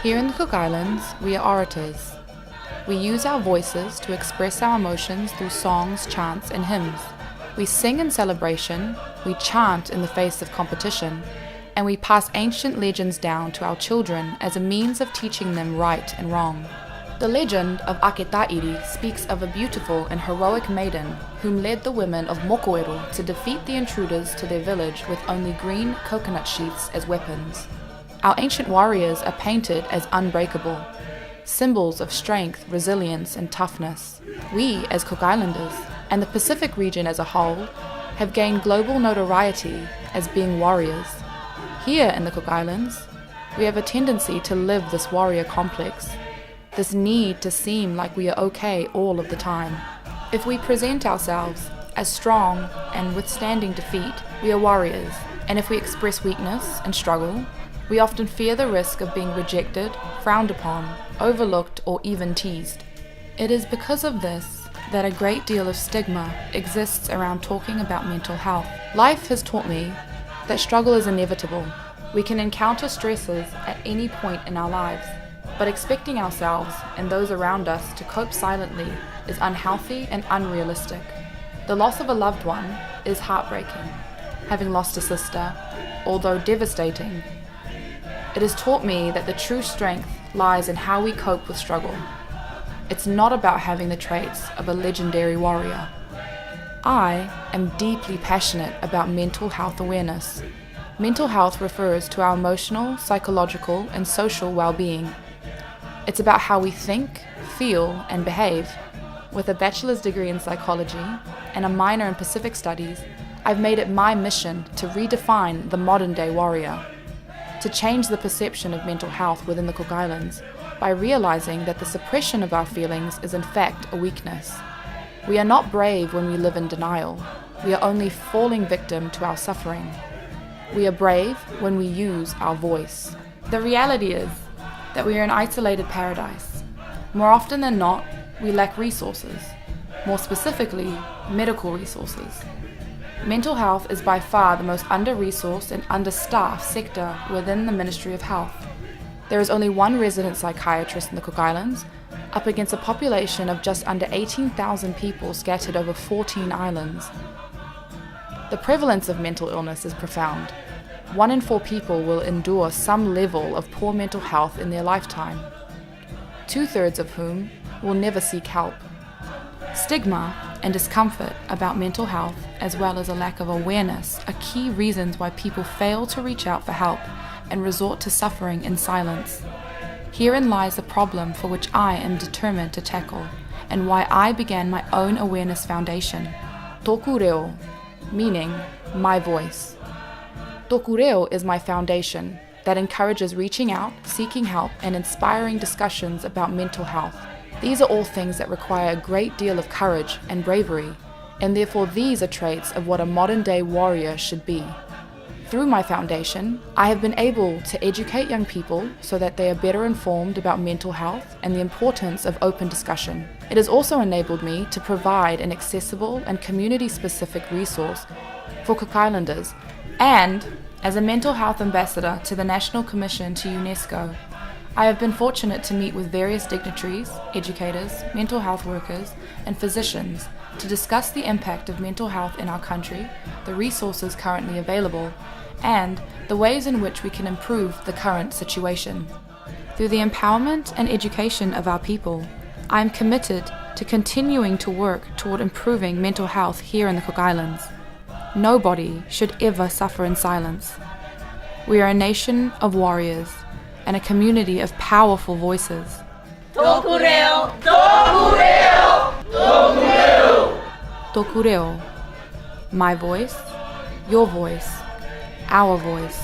Here in the Cook Islands, we are orators. We use our voices to express our emotions through songs, chants, and hymns. We sing in celebration, we chant in the face of competition, and we pass ancient legends down to our children as a means of teaching them right and wrong. The legend of Aketairi speaks of a beautiful and heroic maiden whom led the women of Mokoero to defeat the intruders to their village with only green coconut sheaths as weapons. Our ancient warriors are painted as unbreakable, symbols of strength, resilience, and toughness. We, as Cook Islanders, and the Pacific region as a whole, have gained global notoriety as being warriors. Here in the Cook Islands, we have a tendency to live this warrior complex, this need to seem like we are okay all of the time. If we present ourselves as strong and withstanding defeat, we are warriors, and if we express weakness and struggle, we often fear the risk of being rejected, frowned upon, overlooked, or even teased. It is because of this that a great deal of stigma exists around talking about mental health. Life has taught me that struggle is inevitable. We can encounter stresses at any point in our lives, but expecting ourselves and those around us to cope silently is unhealthy and unrealistic. The loss of a loved one is heartbreaking. Having lost a sister, although devastating, it has taught me that the true strength lies in how we cope with struggle. It's not about having the traits of a legendary warrior. I am deeply passionate about mental health awareness. Mental health refers to our emotional, psychological, and social well-being. It's about how we think, feel, and behave. With a bachelor's degree in psychology and a minor in Pacific Studies, I've made it my mission to redefine the modern-day warrior, to change the perception of mental health within the Cook Islands by realizing that the suppression of our feelings is in fact a weakness. We are not brave when we live in denial. We are only falling victim to our suffering. We are brave when we use our voice. The reality is that we are an isolated paradise. More often than not, we lack resources, more specifically, medical resources. Mental health is by far the most under-resourced and understaffed sector within the Ministry of Health. There is only one resident psychiatrist in the Cook Islands, up against a population of just under 18,000 people scattered over 14 islands. The prevalence of mental illness is profound. 1 in 4 people will endure some level of poor mental health in their lifetime, 2/3 of whom will never seek help. Stigma and discomfort about mental health, as well as a lack of awareness, are key reasons why people fail to reach out for help and resort to suffering in silence. Herein lies the problem for which I am determined to tackle, and why I began my own awareness foundation, Tōku Reo, meaning my voice. Tōku Reo is my foundation that encourages reaching out, seeking help, and inspiring discussions about mental health. These are all things that require a great deal of courage and bravery, and therefore these are traits of what a modern-day warrior should be. Through my foundation, I have been able to educate young people so that they are better informed about mental health and the importance of open discussion. It has also enabled me to provide an accessible and community-specific resource for Cook Islanders, and as a mental health ambassador to the National Commission to UNESCO, I have been fortunate to meet with various dignitaries, educators, mental health workers, and physicians to discuss the impact of mental health in our country, the resources currently available, and the ways in which we can improve the current situation. Through the empowerment and education of our people, I am committed to continuing to work toward improving mental health here in the Cook Islands. Nobody should ever suffer in silence. We are a nation of warriors and a community of powerful voices. Tōku Reo! Tōku Reo! Tōku Reo! Tōku Reo. My voice, your voice, our voice.